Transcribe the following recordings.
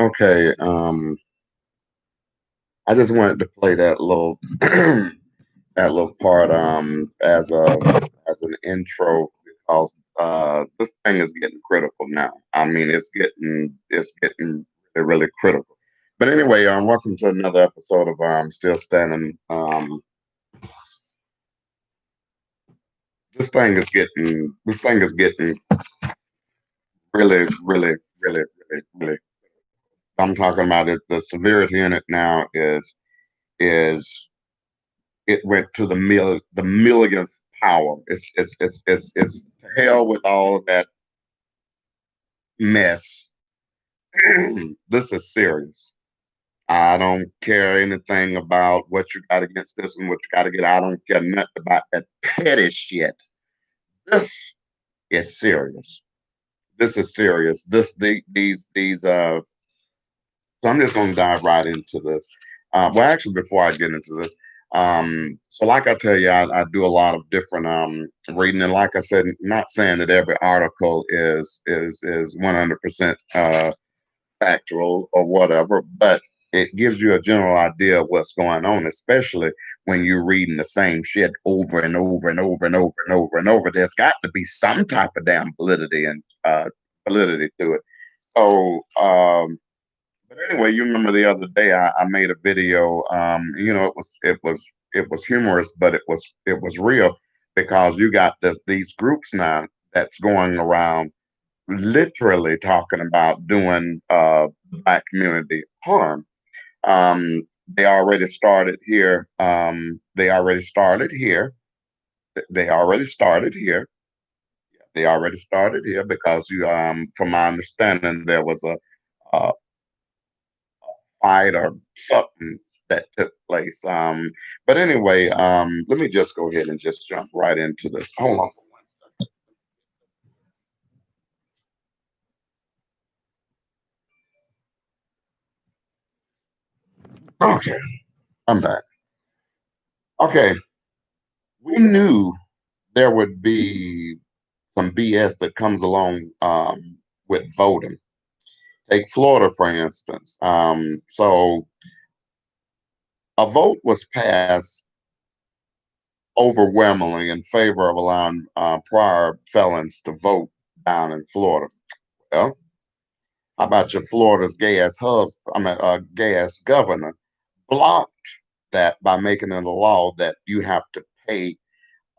Okay, I just wanted to play that little that little part as an intro because this thing is getting critical now. I mean, it's getting really critical. But anyway, welcome to another episode of Still Standing. This thing is getting really, really, really, really, really. I'm talking about it. The severity in it now is it went to the millionth power. It's to hell with all of that mess. This is serious. I don't care anything about what you got against this and what you got to get. I don't care nothing about that petty shit. This is serious. This is serious. These. So I'm just going to dive right into this. Well, actually, before I get into this, so like I tell you, I do a lot of different reading, and like I said, not saying that every article is 100% factual or whatever, but it gives you a general idea of what's going on, especially when you're reading the same shit over and over and over and over and over and over. There's got to be some type of damn validity and validity to it. So, but anyway, you remember the other day I made a video. It was humorous, but it was real because you got these groups now that's going around literally talking about doing the black community harm. They already started here. They already started here. They already started here. They already started here because from my understanding, there was a fight or something that took place. But anyway, let me just go ahead and just jump right into this. Hold on for 1 second. Okay, I'm back. Okay, we knew there would be some BS that comes along with voting. Take Florida, for instance. So a vote was passed overwhelmingly in favor of allowing prior felons to vote down in Florida. Well, how about your Florida's gay ass husband? Gay ass governor blocked that by making it a law that you have to pay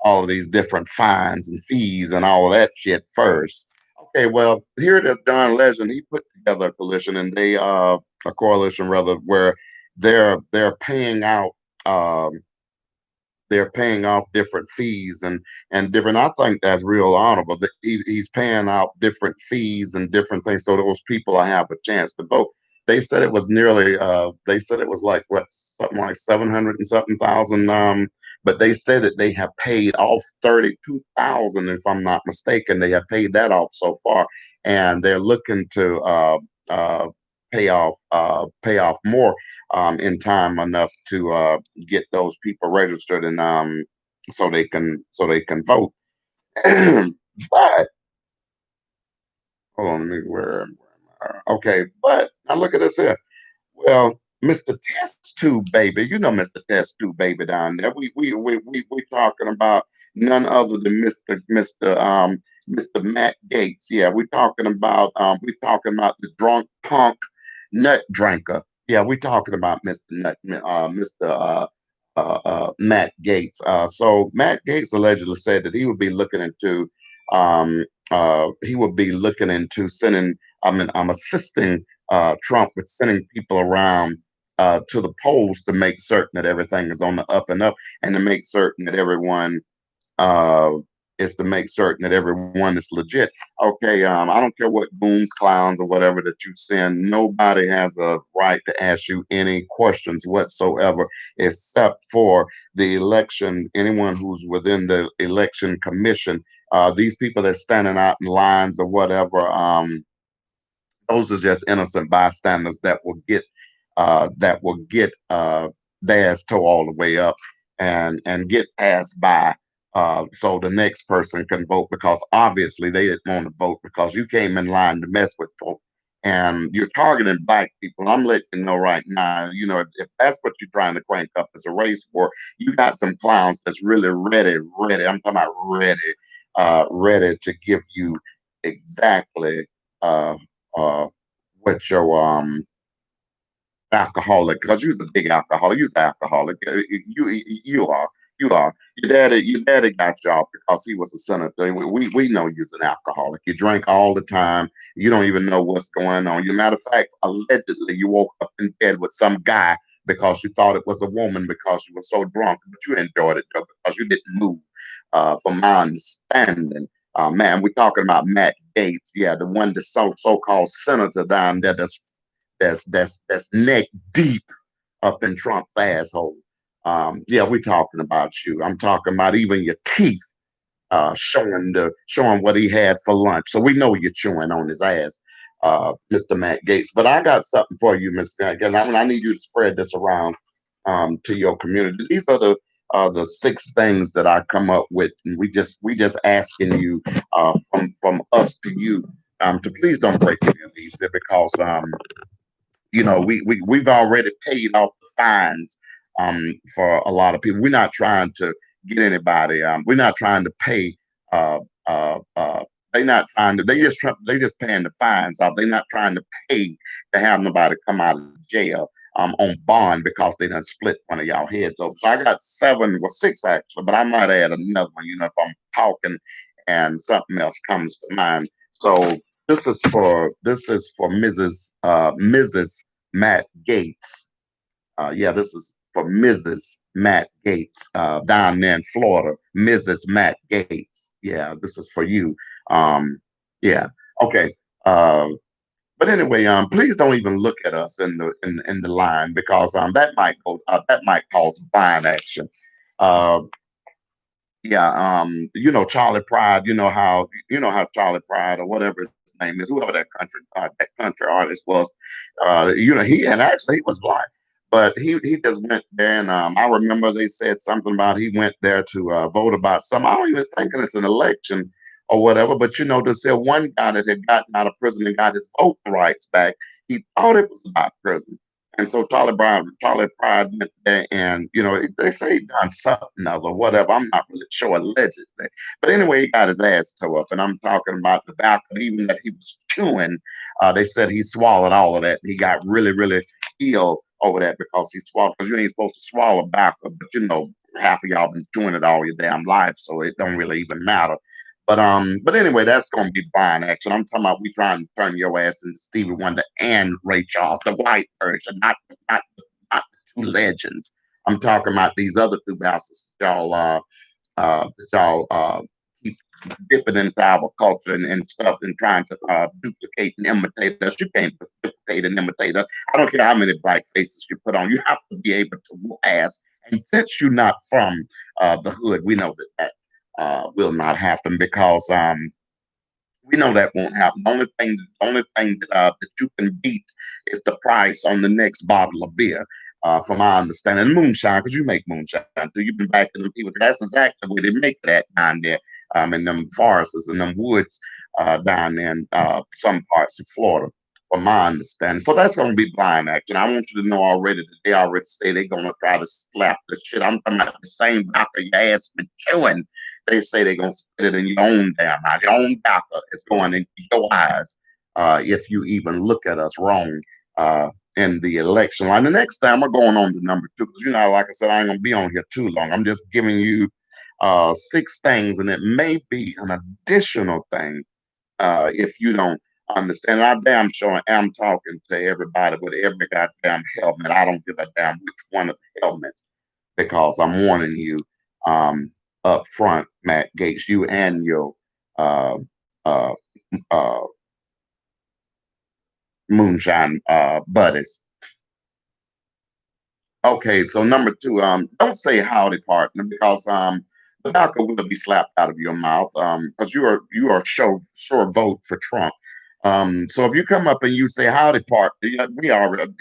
all of these different fines and fees and all of that shit first. Okay, well, here it is. Don Legend, he put together a coalition, and a coalition rather, where they're paying out um, they're paying off different fees and different. I think that's real honorable that he's paying out different fees and different things so those people will have a chance to vote. They said it was nearly. They said it was like what something like 700 and something thousand. But they said that they have paid off 32,000, if I'm not mistaken. They have paid that off so far, and they're looking to pay off more in time enough to get those people registered and so they can vote. But hold on, let me where am I? Okay, but now look at this here. Well, Mr. Test Tube Baby, you know Mr. Test Tube Baby down there. We talking about none other than Mr. Matt Gates. Yeah, we talking about the drunk punk nut drinker. Yeah, we talking about Mr. Matt Gates. So Matt Gates allegedly said that he would be looking into sending. I'm assisting Trump with sending people around to the polls to make certain that everything is on the up and up, and to make certain that uh, everyone is legit. Okay, I don't care what goons, clowns, or whatever that you send. Nobody has a right to ask you any questions whatsoever, except for the election. Anyone who's within the election commission, these people that standing out in lines or whatever. Those are just innocent bystanders that will get theirs toe all the way up and get passed by so the next person can vote because obviously they didn't want to vote because you came in line to mess with folk. and you're targeting black people. I'm letting you know right now, if that's what you're trying to crank up as a race war, you got some clowns that's really ready. I'm talking about ready to give you exactly uh, uh, what your alcoholic, because you're a big alcoholic. You're an alcoholic. You are. You are. Your daddy got you off because he was a senator. We know you're an alcoholic. You drink all the time. You don't even know what's going on. You matter of fact, allegedly you woke up in bed with some guy because you thought it was a woman because you were so drunk, but you enjoyed it though, because you didn't move. From my understanding, man, we're talking about Matt Gates. Yeah, the one, the so-called senator down there that's neck deep up in Trump's asshole. Yeah, we're talking about you. I'm talking about even your teeth showing what he had for lunch. So we know you're chewing on his ass, Mr. Matt Gates. But I got something for you, Mr. Gates. I need you to spread this around to your community. These are the six things that I come up with, and we just asking you from us to you to please don't break any of these because we've already paid off the fines for a lot of people. We're not trying to get anybody. We're not trying to pay. Uh, they're not trying to. They just paying the fines off. They're not trying to pay to have nobody come out of jail on bond because they done split one of y'all heads over. So I got seven, well six actually, but I might add another one. If I'm talking and something else comes to mind. So this is for Mrs. Matt Gates. Yeah, this is for Mrs. Matt Gates down there in Florida. Mrs. Matt Gates. Yeah, this is for you. Um, yeah. Okay. But anyway, please don't even look at us in the line because that might cause blind action. Uh, yeah, Charlie Pride. You know how Charlie Pride or whatever his name is, whoever that country artist was. He and actually he was blind, but he just went there and I remember they said something about he went there to vote about some. I don't even think it's an election or whatever, but they said one guy that had gotten out of prison and got his voting rights back. He thought it was about prison. And so Charlie Pride went there, and they say he done something else or whatever. I'm not really sure allegedly, but anyway, he got his ass tore up, and I'm talking about the tobacco, even that he was chewing. They said he swallowed all of that. He got really, really ill over that because he swallowed. Because you ain't supposed to swallow tobacco, but half of y'all been chewing it all your damn life, so it don't really even matter. But anyway, that's gonna be fine. Actually, I'm talking about we trying to turn your ass into Stevie Wonder and Ray Charles, the white version, not the two legends. I'm talking about these other two bastards that y'all keep dipping into our culture and stuff and trying to duplicate and imitate us. You can't duplicate and imitate us. I don't care how many black faces you put on. You have to be able to whoop ass. And since you're not from the hood, we know that will not happen because we know that won't happen. The only thing that you can beat is the price on the next bottle of beer. From my understanding, and moonshine, because you make moonshine too. You've been back in the people. That's exactly where they make that down there, in them forests and them woods, down there in some parts of Florida, from my understanding. So that's going to be blind action. I want you to know already that they already say they're going to try to slap the shit. I'm talking about the same back of your ass been chewing. They say they're gonna spit it in your own damn eyes. Your own doctor is going into your eyes if you even look at us wrong in the election line. The next time we're going on to number two, because like I said, I ain't gonna be on here too long. I'm just giving you six things, and it may be an additional thing if you don't understand. I damn sure am talking to everybody with every goddamn helmet. I don't give a damn which one of the helmets because I'm warning you up front, Matt Gates, you and your uh, uh, uh, moonshine buddies. Okay, so number two, don't say howdy, partner, because the tobacco will be slapped out of your mouth because you are sure vote for Trump. So if you come up and you say howdy, partner, we already,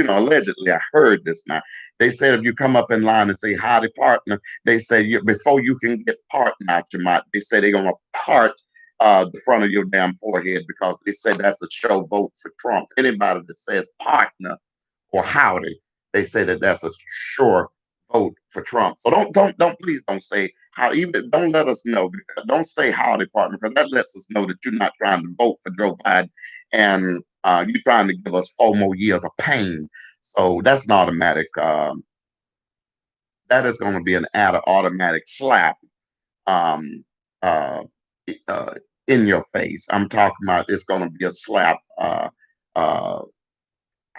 allegedly, I heard this now. They said if you come up in line and say howdy, partner, they say before you can get partner out your mouth, they say they're gonna part the front of your damn forehead because they said that's a show vote for Trump. Anybody that says partner or howdy, they say that that's a sure vote for Trump. So don't please don't say how, even don't let us know. Don't say howdy partner, because that lets us know that you're not trying to vote for Joe Biden, and you're trying to give us 4 more years of pain. So that's an automatic. That is going to be an automatic slap, um, uh, uh, in your face. I'm talking about it's going to be a slap. Uh, I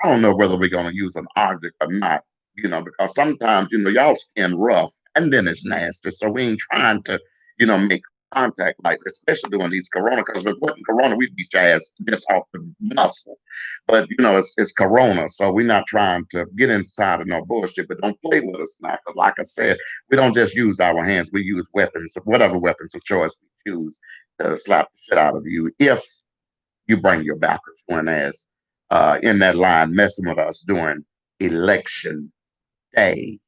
don't know whether we're going to use an object or not, because sometimes, y'all skin rough and then it's nasty. So we ain't trying to, make contact like, especially during these corona, because if it wasn't corona, we'd be jazzed just off the muscle. But, it's corona. So we're not trying to get inside of no bullshit, but don't play with us now. Because like I said, we don't just use our hands, we use weapons, whatever weapons of choice we choose to slap the shit out of you if you bring your backers one ass in that line messing with us during election day.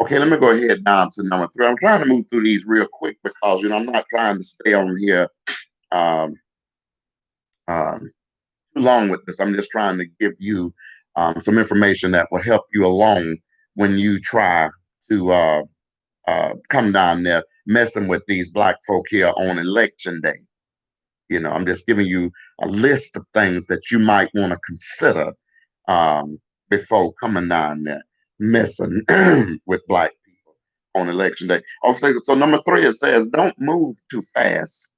Okay, let me go ahead down to number 3. I'm trying to move through these real quick because I'm not trying to stay on here um, um, too long with this. I'm just trying to give you some information that will help you along when you try to come down there messing with these black folk here on election day. I'm just giving you a list of things that you might want to consider um, before coming down there messing with black people on election day. Okay, so number 3, it says don't move too fast.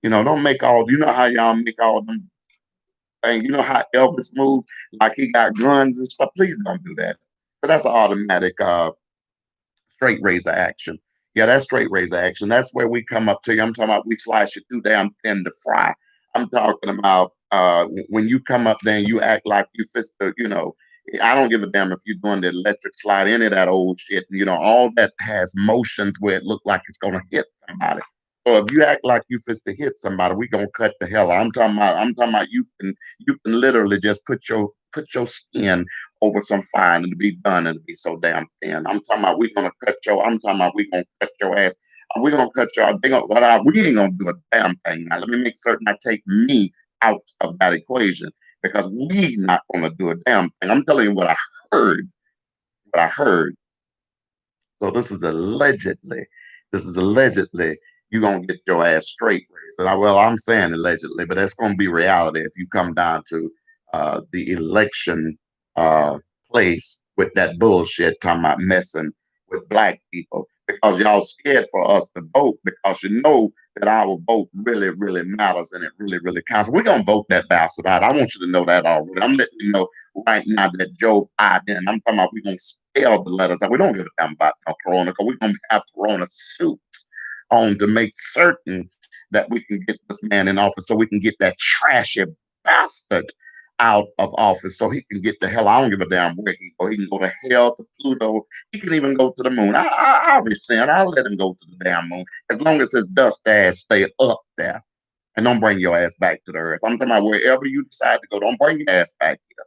Don't make all. You know how y'all make all them things. You know how Elvis moved, like he got guns and stuff. Please don't do that, but that's an automatic straight razor action. Yeah, that's straight razor action. That's where we come up to you. I'm talking about we slice you too damn thin to fry. I'm talking about when you come up there and you act like you fist the. I don't give a damn if you're doing the electric slide, any of that old shit. All that has motions where it look like it's gonna hit somebody. So if you act like you fist to hit somebody, we gonna cut the hell out. I'm talking about you can literally just put your skin over some fire and to be done and to be so damn thin. I'm talking about we gonna cut your ass. We gonna cut your. We ain't gonna do a damn thing. Now let me make certain I take me out of that equation because we not gonna do a damn thing. I'm telling you what I heard. What I heard. So this is allegedly you gonna get your ass straight raised. Well, I'm saying allegedly, but that's gonna be reality if you come down to the election uh, place with that bullshit talking about messing with black people because y'all scared for us to vote because you know that our vote really, really matters and it really, really counts. We're gonna vote that bastard out. I want you to know that already. I'm letting you know right now that Joe Biden, I'm talking about we're gonna spell the letters out. We don't give a damn about no corona because we're gonna have corona suits on to make certain that we can get this man in office so we can get that trashy bastard out of office so he can get the hell. I don't give a damn where he go. He can go to hell, to Pluto. He can even go to the moon. I'll rescind. I'll let him go to the damn moon as long as his dust ass stay up there and don't bring your ass back to the earth. I'm talking about wherever you decide to go. Don't bring your ass back here.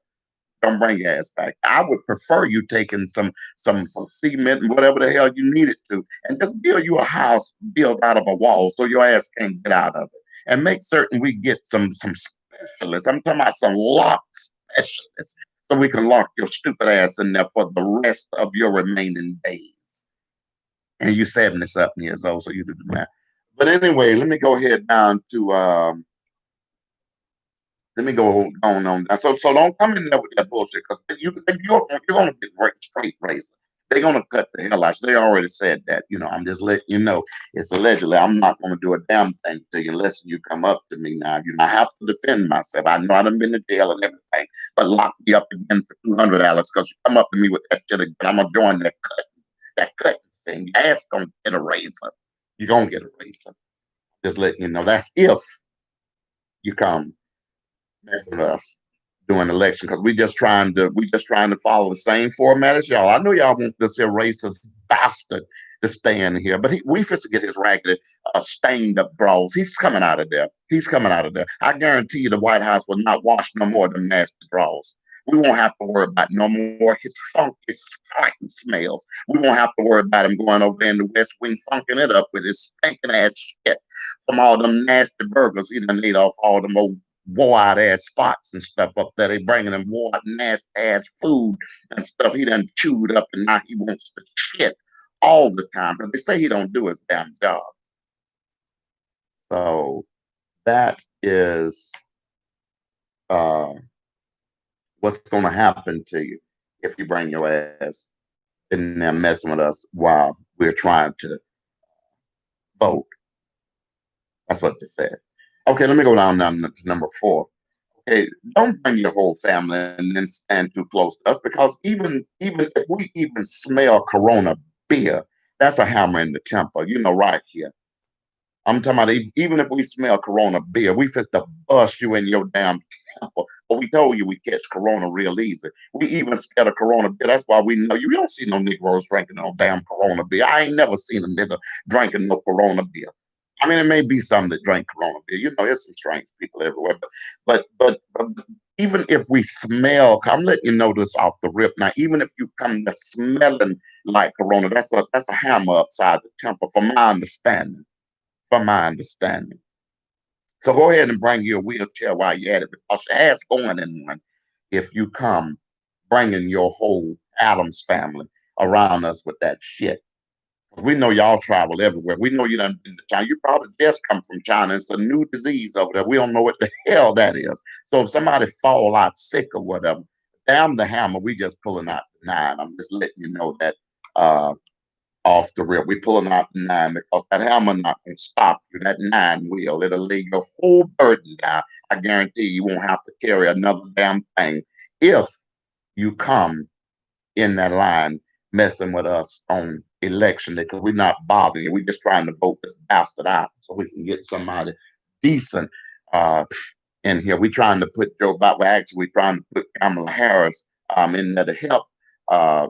Don't bring your ass back. I would prefer you taking some cement and whatever the hell you need it to, and just build you a house built out of a wall so your ass can't get out of it. And make certain we get some specialists. I'm talking about some lock specialists so we can lock your stupid ass in there for the rest of your remaining days. And you're 70-something years old, so you do the math. But anyway, let me go ahead down to let me go on. So don't come in there with that bullshit because you're gonna get straight razor. They're gonna cut the hell out. They already said that. I'm just letting you know. It's allegedly. I'm not gonna do a damn thing to you unless you come up to me now. I have to defend myself. I know I done been to jail and everything, but lock me up again for $200 because you come up to me with that shit again. I'm gonna join that cutting thing. Your ass gonna get a razor. You're gonna get a razor. Just letting you know. That's if you come messing with us during election because we just trying to follow the same format as y'all. I know y'all want this here racist bastard to stay in here, but we supposed to get his raggedy stained up drawers. He's coming out of there. He's coming out of there. I guarantee you the White House will not wash no more of them nasty drawers. We won't have to worry about no more his funky farting smells. We won't have to worry about him going over in the West Wing funking it up with his stinking ass shit from all them nasty burgers he done ate off all them old wore out ass spots and stuff up there. They bringing him wore out nasty ass food and stuff he done chewed up, and now he wants to shit all the time. But they say he don't do his damn job. So that is uh, what's going to happen to you if you bring your ass in there messing with us while we're trying to vote. That's what they said. Okay, let me go down now to number 4. Okay, don't bring your whole family and then stand too close to us, because even if we even smell Corona beer, that's a hammer in the temple. You know, right here. I'm talking about even if we smell Corona beer, we fit to bust you in your damn temple. But we told you we catch Corona real easy. We even scared of Corona beer. That's why we know you don't see no Negroes drinking no damn Corona beer. I ain't never seen a nigga drinking no Corona beer. I mean, it may be some that drink Corona beer. You know, there's some strange people everywhere. But even if we smell, I'm letting you know this off the rip now. Even if you come to smelling like Corona, that's a hammer upside the temple, from my understanding. From my understanding. So go ahead and bring your wheelchair while you're at it, because your ass going in one if you come bringing your whole Adams family around us with that shit. We know y'all travel everywhere. We know you done been to China. You probably just come from China. It's a new disease over there. We don't know what the hell that is. So if somebody fall out sick or whatever, damn the hammer, we just pulling out the 9. I'm just letting you know that uh, off the rip. We pulling out the 9 because that hammer not gonna stop you. That 9 will. It'll lay your whole burden down. I guarantee you won't have to carry another damn thing if you come in that line messing with us on election day, because we're not bothering you. We're just trying to vote this bastard out so we can get somebody decent in here. We're trying to put Joe Biden. We're actually trying to put Kamala Harris in there to help uh,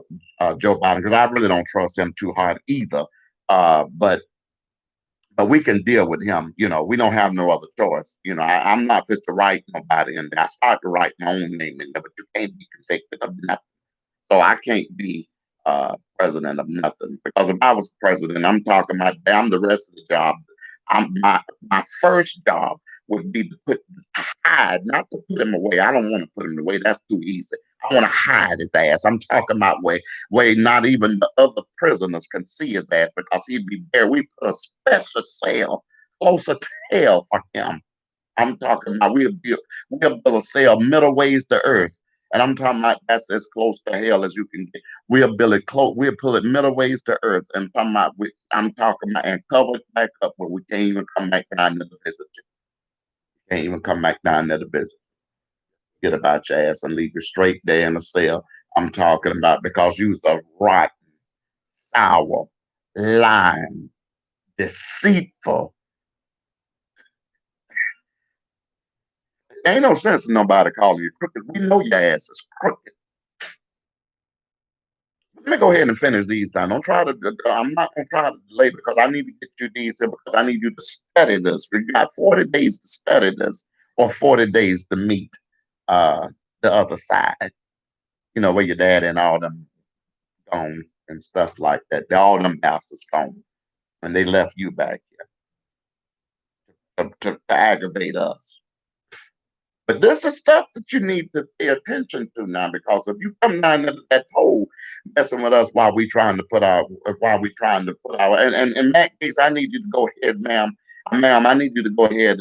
Joe Biden, because I really don't trust him too hard either. But we can deal with him. You know, we don't have no other choice. You know, I'm not just to write nobody in there. I start to write my own name in there, but you can't be convicted of nothing. So I can't be president of nothing, because if I was president, I'm talking about damn the rest of the job. My first job would be to hide, not to put him away. I don't want to put him away. That's too easy. I want to hide his ass. I'm talking about way not even the other prisoners can see his ass, because he'd be there. We put a special cell closer to hell for him. I'm talking about we'll build a cell middle ways to earth. And I'm talking about that's as close to hell as you can get. We'll build it close, we'll pull it middle ways to earth. And I'm talking about and cover it back up where we can't even come back down there to visit you. Can't even come back down there to visit. Get about your ass and leave you straight there in the cell. I'm talking about because you's a rotten, sour, lying, deceitful. Ain't no sense in nobody calling you crooked. We know your ass is crooked. Let me go ahead and finish these down. Don't try to. I'm not gonna try to delay, because I need to get you these here, because I need you to study this. You got 40 days to study this, or 40 days to meet uh, the other side. You know, where your dad and all them gone and stuff like that. All them bastards gone, and they left you back here to aggravate us. But this is stuff that you need to pay attention to now, because if you come down to that hole messing with us while we trying to put our and in that case, I need you to go ahead, ma'am, I need you to go ahead,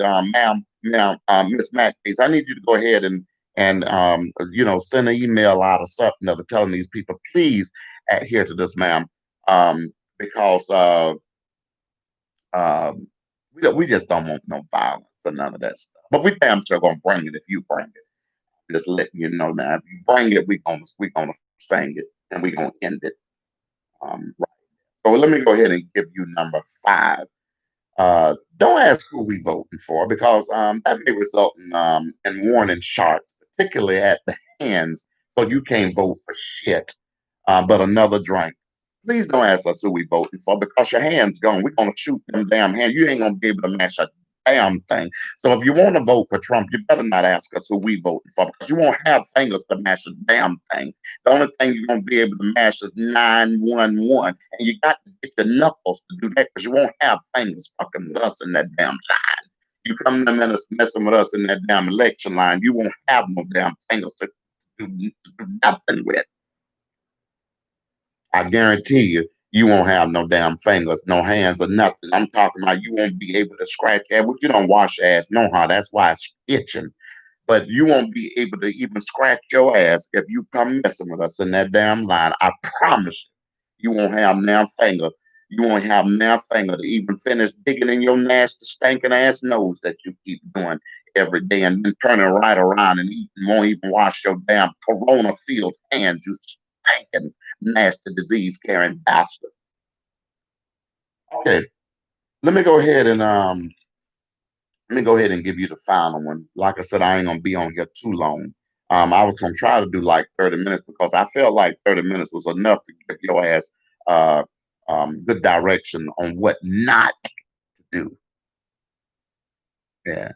Miss Matt Case, I need you to go ahead and send an email out or something other telling these people, please adhere to this, ma'am, because um, we just don't want no violence or none of that stuff. But we damn sure gonna bring it if you bring it. Just letting you know now. If you bring it, we gonna sing it and we gonna end it. Right. So let me go ahead and give you number 5. Don't ask who we voting for, because that may result in warning shots, particularly at the hands. So you can't vote for shit, but another drink. Please don't ask us who we voting for, because your hand's gone. We're gonna shoot them damn hands. You ain't gonna be able to match a damn thing. So if you want to vote for Trump, you better not ask us who we voting for because you won't have fingers to mash a damn thing. The only thing you're gonna be able to mash is 911, and you got to get your knuckles to do that because you won't have fingers fucking with us in that damn line. You come to minutes messing with us in that damn election line, you won't have no damn fingers to do nothing with. I guarantee you, you won't have no damn fingers, no hands, or nothing. I'm talking about you won't be able to scratch that. Well, you don't wash your ass, no how. That's why it's itching. But you won't be able to even scratch your ass if you come messing with us in that damn line. I promise you, you won't have now finger. You won't have now finger to even finish digging in your nasty, stinking ass nose that you keep doing every day and then turning right around and eating. Won't even wash your damn corona filled hands, you stinking, nasty, disease carrying bastard. Okay, let me go ahead and give you the final one. Like I said, I ain't gonna be on here too long. I was gonna try to do like 30 minutes because I felt like 30 minutes was enough to give your ass uh, good direction on what not to do. Yeah.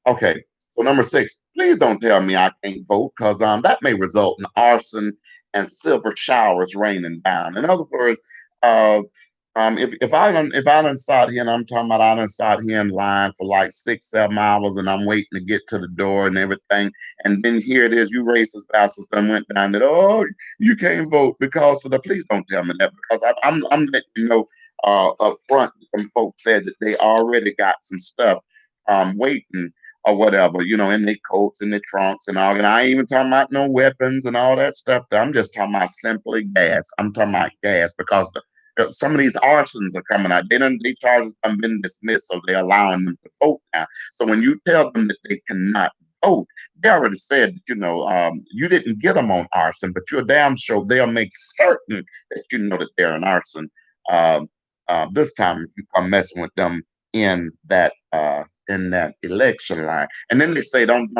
Okay. So number six, please don't tell me I can't vote because that may result in arson and silver showers raining down. In other words, uh, if I done sat here and I'm talking about I done sat here in line for like 6, 7 hours and I'm waiting to get to the door and everything, and then here it is, you racist bastards done went down that you can't vote because of the. Please don't tell me that because I'm letting you know up front. Some folks said that they already got some stuff waiting or whatever, in their coats and their trunks and all. And I ain't even talking about no weapons and all that stuff. I'm just talking about simply gas. I'm talking about gas because some of these arsons are coming out. They charges have been dismissed, so they're allowing them to vote now. So when you tell them that they cannot vote, they already said that you didn't get them on arson, but you're damn sure they'll make certain that you know that they're an arson. Um, this time you come messing with them in that election line. And then they say don't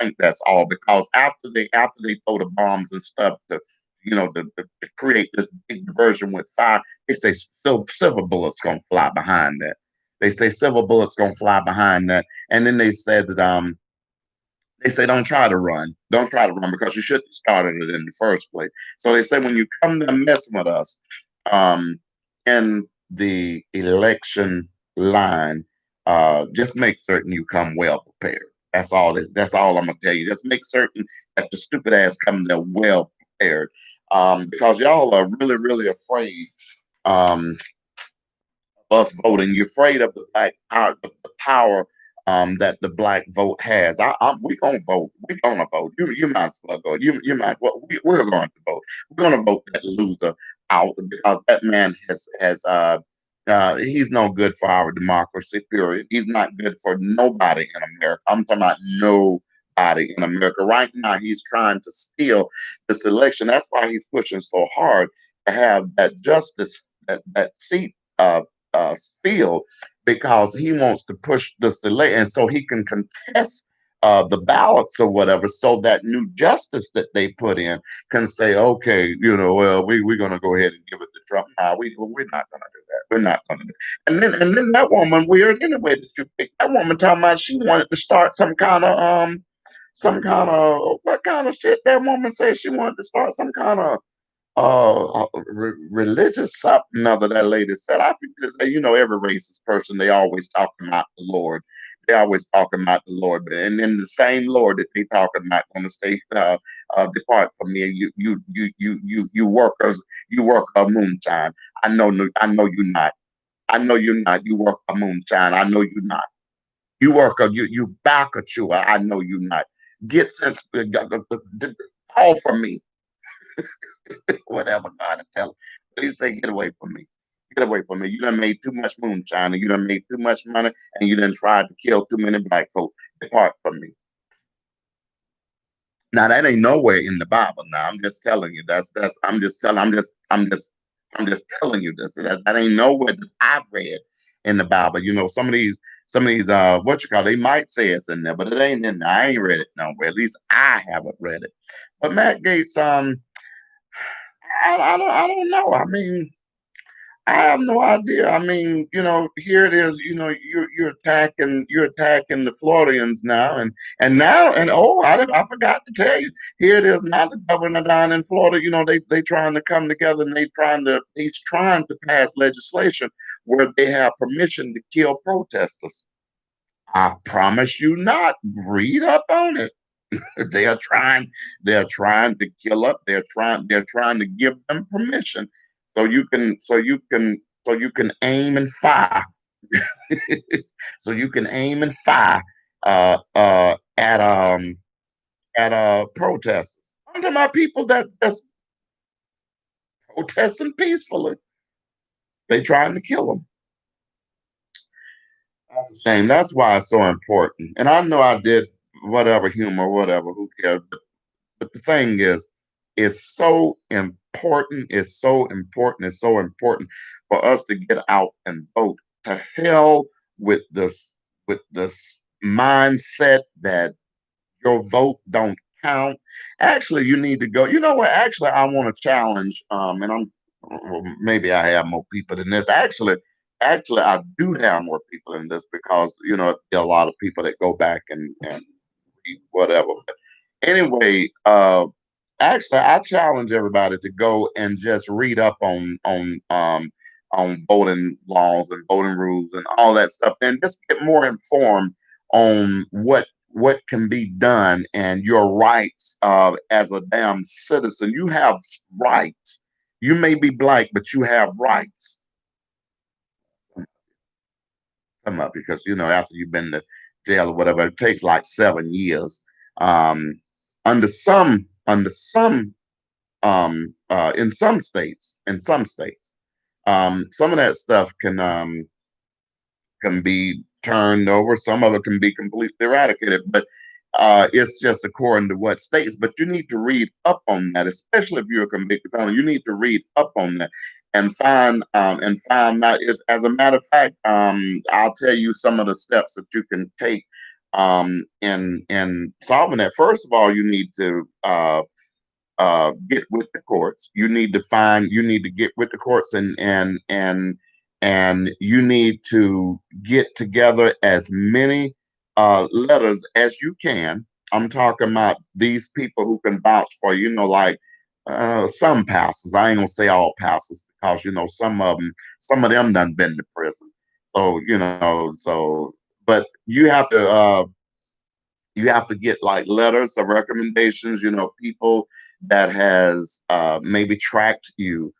think that's all because after they throw the bombs and stuff to create this big diversion with fire, they say silver bullets gonna fly behind that. They say silver bullets gonna fly behind that. And then they said that they say don't try to run. Don't try to run because you shouldn't have started it in the first place. So they say when you come to messing with us um, in the election line, just make certain you come well prepared. That's all I'm gonna tell you. Just make certain that the stupid ass come there well prepared. Because y'all are really, really afraid um, us voting. You're afraid of the black power, the power that the black vote has. We gonna vote. We gonna vote. You might as well go. You might. Well, we're going to vote. We're gonna vote that loser out because that man he's no good for our democracy. Period. He's not good for nobody in America. I'm talking about nobody in America right now. He's trying to steal this election. That's why he's pushing so hard to have that justice that seat field because he wants to push the select and so he can contest the ballots or whatever so that new justice that they put in can say, okay, well, we're going to go ahead and give it to Trump. Nah, we're not going to do that. We're not going to do it. And then that woman, weird anyway, that you picked, that woman talking about she wanted to start some kind of, what kind of shit that woman said she wanted to start some kind of religious something other that lady said. I forget. Every racist person they always talking about the Lord. They always talking about the Lord, and then the same Lord that they talking about going to say, "Depart from me, you workers, you work a moonshine." I know you not. I know you're not. You work a moonshine. I know you not. You work a you back at you. I know you not. Get sense. All from me. Whatever God is telling. Please say, get away from me. Get away from me. You done made too much moonshine and you done made too much money and you done tried to kill too many black folk. Depart from me. Now that ain't nowhere in the Bible. Now I'm just telling you. That's I'm just telling you this. That ain't nowhere that I've read in the Bible. Some of these what you call they might say it's in there, but it ain't in there. I ain't read it nowhere. At least I haven't read it. But Matt Gaetz, I don't know. I mean, I have no idea. I mean, here it is. You're attacking the Floridians now, and now, and oh, I forgot to tell you. Here it is now. The governor down in Florida, they trying to come together, and he's trying to pass legislation where they have permission to kill protesters. I promise you not. Read up on it. They are trying. They are trying to kill up. They're trying to give them permission, so you can aim and fire. So you can aim and fire at protesters. I'm talking about people that's protesting peacefully. They trying to kill them. That's a shame. That's why it's so important. And I know I did whatever humor, whatever. Who cares? But the thing is, it's so important. It's so important. It's so important for us to get out and vote. To hell with this mindset that your vote don't count. Actually, you need to go. You know what? Actually, I want to challenge. And well, maybe I have more people than this. Actually, I do have more people than this because there are a lot of people that go back and read whatever. Anyway, actually, I challenge everybody to go and just read up on voting laws and voting rules and all that stuff, and just get more informed on what can be done and your rights as a damn citizen. You have rights. You may be black, but you have rights. Come up because after you've been to jail or whatever, it takes like 7 years. Um, under some in some states, some of that stuff can be turned over. Some of it can be completely eradicated, but it's just according to what states. But you need to read up on that, especially if you're a convicted felon. You need to read up on that and find out. As a matter of fact, I'll tell you some of the steps that you can take in solving that. First of all, you need to get with the courts. You need to get with the courts and you need to get together as many letters as you can. I'm talking about these people who can vouch for you. Like some pastors. I ain't gonna say all pastors because some of them done been to prison. So but you have to get like letters of recommendations, people that has maybe tracked you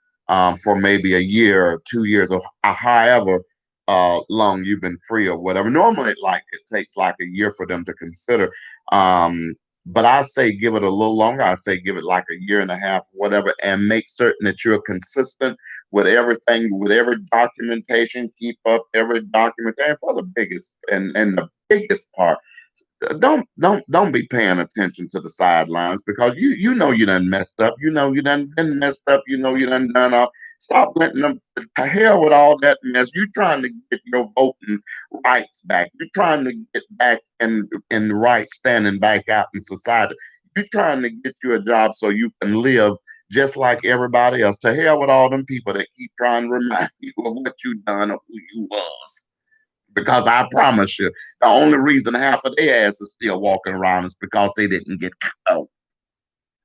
for maybe a year or 2 years or however long you've been free or whatever. Normally, it takes like a year for them to consider. But I say give it a little longer. I say give it like a year and a half, whatever, and make certain that you're consistent with everything, with every documentation. Keep up every documentation for the biggest and the biggest part. Don't be paying attention to the sidelines because you done messed up. You done been messed up. You done all. Stop letting them to hell with all that mess. You trying to get your voting rights back. You trying to get back in the right standing back out in society. You trying to get you a job so you can live just like everybody else. To hell with all them people that keep trying to remind you of what you done or who you was. Because I promise you, the only reason half of their ass is still walking around is because they didn't get caught.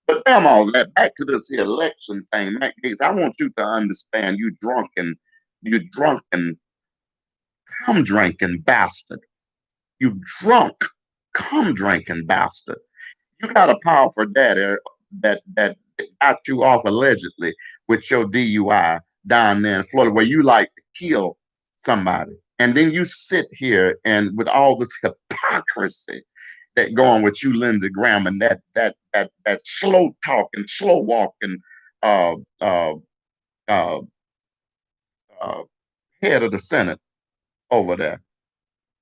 But damn all that. Back to this here election thing, Matt Gates. I want you to understand, you drunken, cum drinking bastard. You drunk, cum drinking bastard. You got a powerful daddy that got you off allegedly with your DUI down there in Florida, where you like to kill somebody, and then you sit here and with all this hypocrisy that going with you, Lindsey Graham, and that slow talking, slow walking, uh, uh, uh, uh, head of the Senate over there.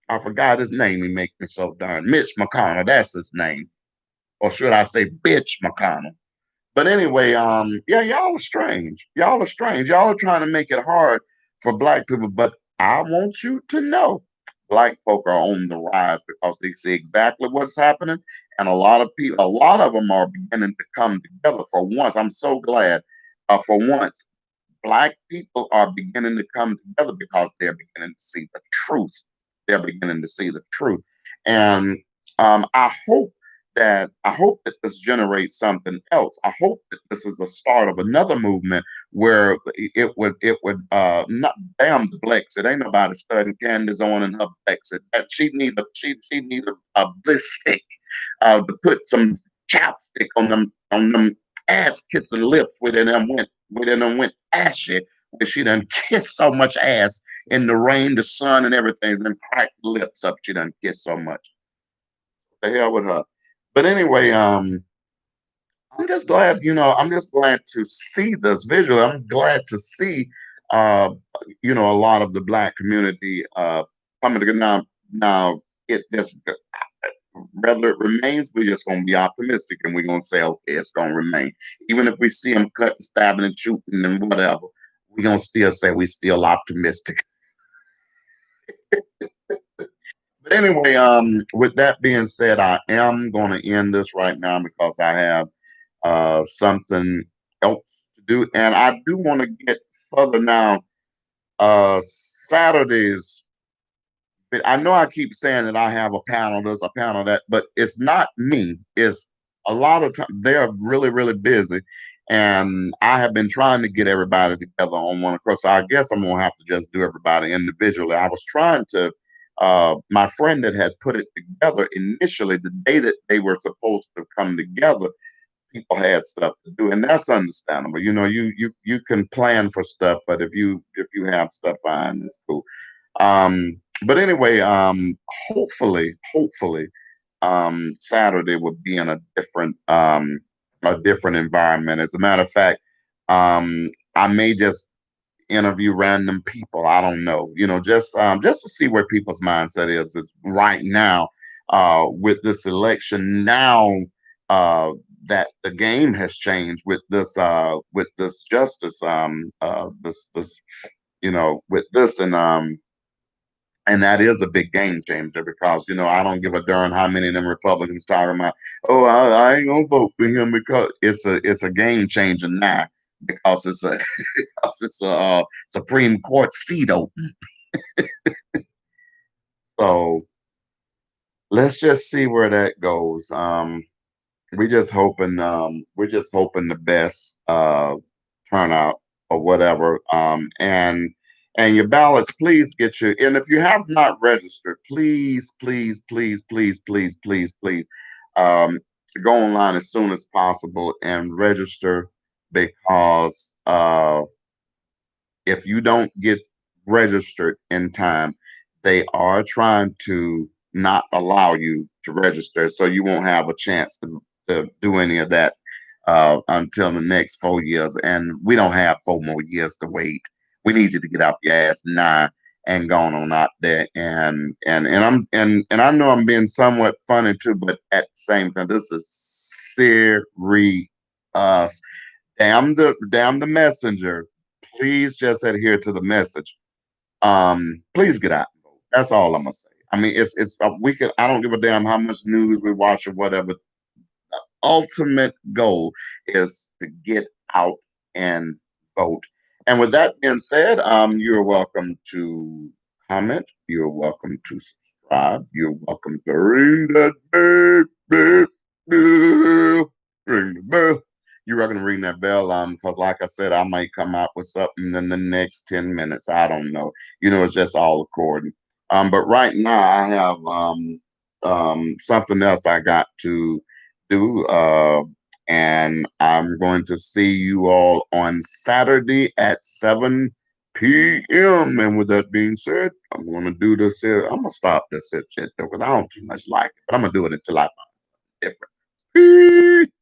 I forgot his name. He makes me so darn Mitch McConnell. That's his name, or should I say, Bitch McConnell? But anyway, yeah, y'all are strange. Y'all are strange. Y'all are trying to make it hard for black people, but I want you to know black folk are on the rise because they see exactly what's happening. And a lot of them are beginning to come together for once. I'm so glad for once Black people are beginning to come together because they're beginning to see the truth. They're beginning to see the truth. And I hope that this generates something else. I hope that this is the start of another movement where it would not damn the Blexit. Ain't nobody studying Candace on and her Blexit. That she need a bliss stick to put some chapstick on them ass kissing lips where them went ashy, where she done kissed so much ass in the rain, the sun, and everything, then cracked the lips up. She done kissed so much. The hell with her. But anyway, I'm just glad, I'm just glad to see this visual. I'm glad to see, uh, a lot of the Black community coming together. Now, it just, whether it remains, we're just going to be optimistic and we're going to say, okay, it's going to remain. Even if we see them cutting, stabbing, and shooting and whatever, we're going to still say we're still optimistic. But anyway, with that being said, I am going to end this right now because I have something else to do. And I do want to get further now. Saturdays, but I know I keep saying that I have a panel, there's a panel that, but it's not me. It's a lot of time they're really, really busy. And I have been trying to get everybody together on one across. So I guess I'm gonna have to just do everybody individually. I was trying to my friend that had put it together initially, the day that they were supposed to come together, people had stuff to do, and that's understandable. You can plan for stuff, but if you have stuff, fine, it's cool. But anyway, hopefully, Saturday will be in a different environment. As a matter of fact, I may just interview random people. I don't know, just to see where people's mindset is right now, with this election now, that the game has changed with this justice, this with this, and that is a big game changer because I don't give a darn how many of them Republicans talking about. Oh, I ain't gonna vote for him because it's a game changer now because it's a because it's a Supreme Court seat open. So let's just see where that goes. We're just hoping the best turnout or whatever. And your ballots, please get your. And if you have not registered, please, please, please, please, please, please, please, um, go online as soon as possible and register because if you don't get registered in time, they are trying to not allow you to register, so you won't have a chance to do any of that until the next 4 years. And we don't have 4 more years to wait. We need you to get out your ass now and going on out there. And I know I'm being somewhat funny too, but at the same time, this is serious. Damn the messenger. Please just adhere to the message. Please get out and vote. That's all I'm gonna say. I mean, it's we can. I don't give a damn how much news we watch or whatever. Ultimate goal is to get out and vote. And with that being said, you're welcome to comment. You're welcome to subscribe. You're welcome to ring that bell. Ring the bell. You're going to ring that bell, because like I said, I might come out with something in the next 10 minutes. I don't know. It's just all according. But right now I have something else I got to do. And I'm going to see you all on Saturday at 7 p.m. And with that being said, I'm going to do this here. I'm going to stop this here shit though, because I don't too much like it, but I'm going to do it until I find something different. Peace.